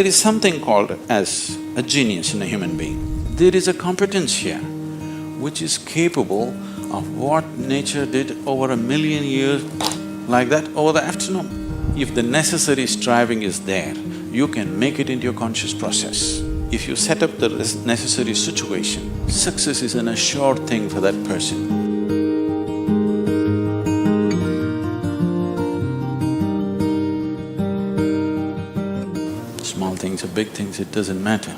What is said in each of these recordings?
There is something called as a genius in a human being. There is a competence here which is capable of what nature did over 1,000,000 years like that over the afternoon. If the necessary striving is there, you can make it into your conscious process. If you set up the necessary situation, success is an assured thing for that person. Small things or big things, it doesn't matter.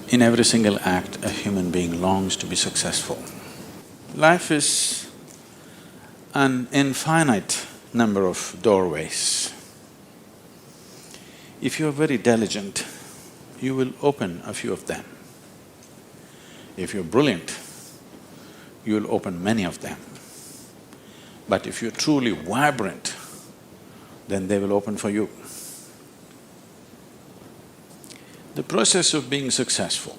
In every single act, a human being longs to be successful. Life is an infinite number of doorways. If you're very diligent, you will open a few of them. If you're brilliant, you'll open many of them. But if you're truly vibrant, then they will open for you. The process of being successful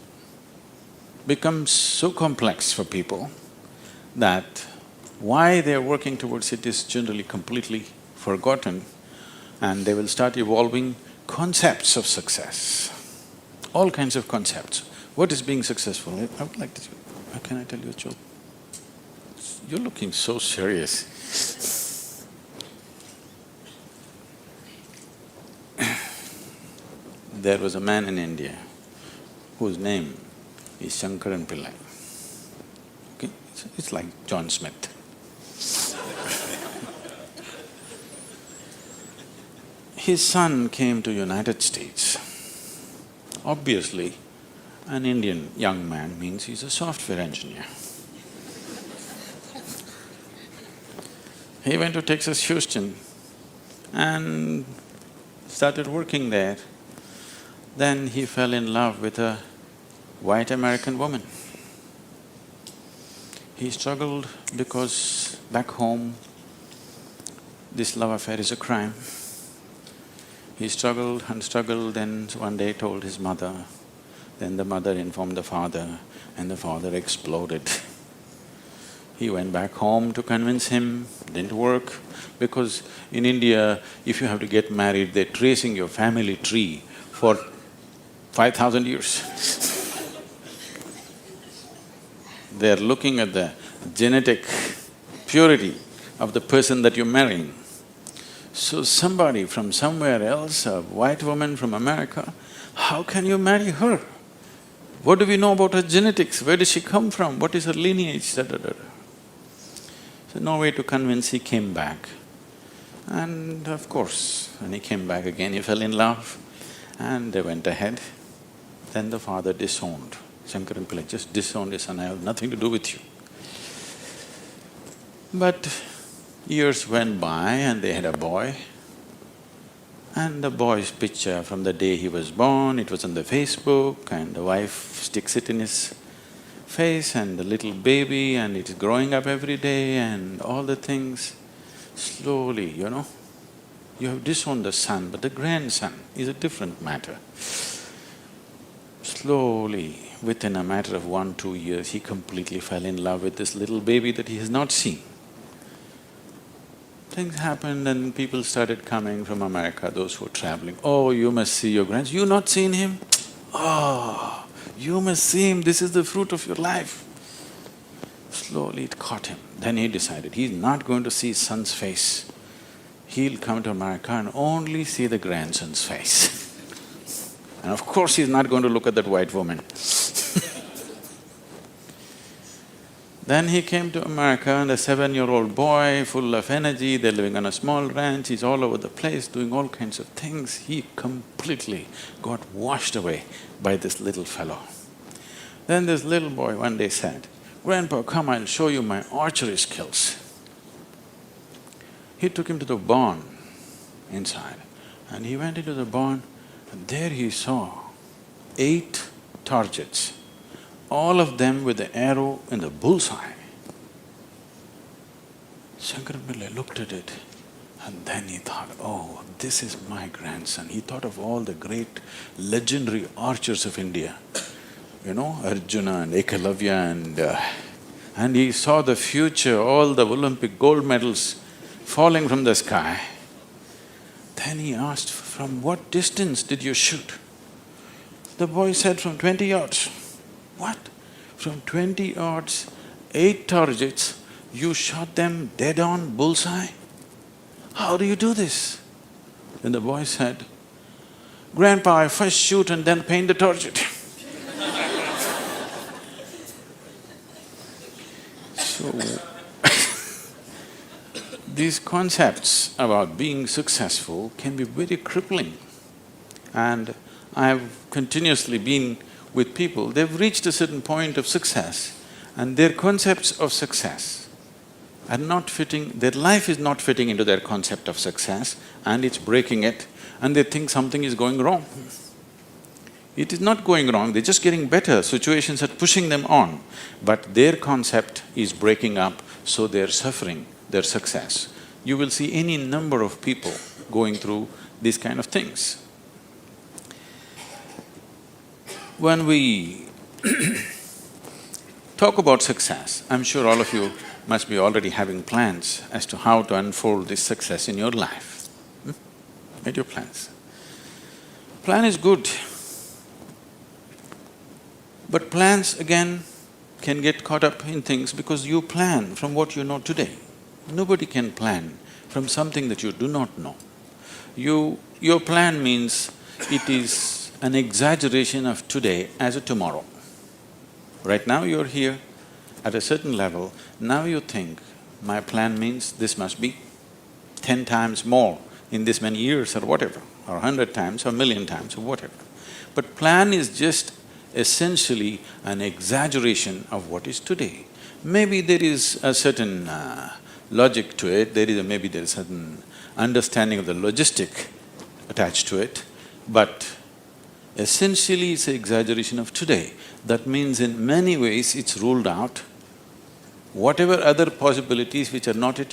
becomes so complex for people that why they're working towards it is generally completely forgotten, and they will start evolving concepts of success, all kinds of concepts. What is being successful? I would like to… Can I tell you a joke? You're looking so serious. There was a man in India whose name is Shankaran Pillai. Okay, it's like John Smith. His son came to United States. Obviously, an Indian young man means he's a software engineer. He went to Texas, Houston and started working there. Then he fell in love with a white American woman. He struggled because back home, this love affair is a crime. He struggled and struggled, then one day told his mother, then the mother informed the father, and the father exploded. He went back home to convince him, didn't work, because in India, if you have to get married, they're tracing your family tree for 5,000 years. They're looking at the genetic purity of the person that you're marrying. So somebody from somewhere else, a white woman from America, how can you marry her? What do we know about her genetics? Where does she come from? What is her lineage? Da, da, da, da. So no way to convince, he came back. And of course, when he came back again, he fell in love and they went ahead. Then the father disowned. Shankaran Pillai just disowned his son, I have nothing to do with you. But years went by and they had a boy. And the boy's picture from the day he was born, it was on the Facebook, and the wife sticks it in his face, and the little baby, and it is growing up every day and all the things. Slowly, you know, you have disowned the son, but the grandson is a different matter. Slowly, within a matter of 1-2 years, he completely fell in love with this little baby that he has not seen. Things happened and people started coming from America, those who were traveling. Oh, you must see your grandson. You not seen him? Oh, you must see him, this is the fruit of your life. Slowly it caught him. Then he decided he's not going to see his son's face. He'll come to America and only see the grandson's face. And of course he's not going to look at that white woman. Then he came to America and a 7-year-old boy, full of energy, they're living on a small ranch, he's all over the place doing all kinds of things. He completely got washed away by this little fellow. Then this little boy one day said, "Grandpa, come, I'll show you my archery skills." He took him to the barn inside and he went into the barn and there he saw 8 targets, all of them with the arrow in the bullseye. Shankaran Pillai looked at it and then he thought, oh, this is my grandson. He thought of all the great legendary archers of India, you know, Arjuna and Ekalavya and he saw the future, all the Olympic gold medals falling from the sky. Then he asked "From what distance did you shoot?" The boy said, "From 20 yards. "What? From 20 yards, 8 targets, you shot them dead on, bullseye? How do you do this?" Then the boy said, "Grandpa, I first shoot and then paint the target." So, these concepts about being successful can be very crippling. And I've continuously been with people, they've reached a certain point of success and their concepts of success are not fitting, their life is not fitting into their concept of success and it's breaking it and they think something is going wrong. It is not going wrong, they're just getting better, situations are pushing them on, but their concept is breaking up, so they're suffering their success. You will see any number of people going through these kind of things. When we talk about success, I'm sure all of you must be already having plans as to how to unfold this success in your life. Made your plans. Plan is good. But plans again can get caught up in things because you plan from what you know today. Nobody can plan from something that you do not know. Your plan means it is an exaggeration of today as a tomorrow. Right now you're here at a certain level, now you think, my plan means this must be 10 times more in this many years or whatever, or 100 times or 1,000,000 times or whatever. But plan is just essentially an exaggeration of what is today. Maybe there is a certain logic to it, maybe there is a certain understanding of the logistic attached to it, but essentially it's an exaggeration of today. That means in many ways it's ruled out whatever other possibilities which are not yet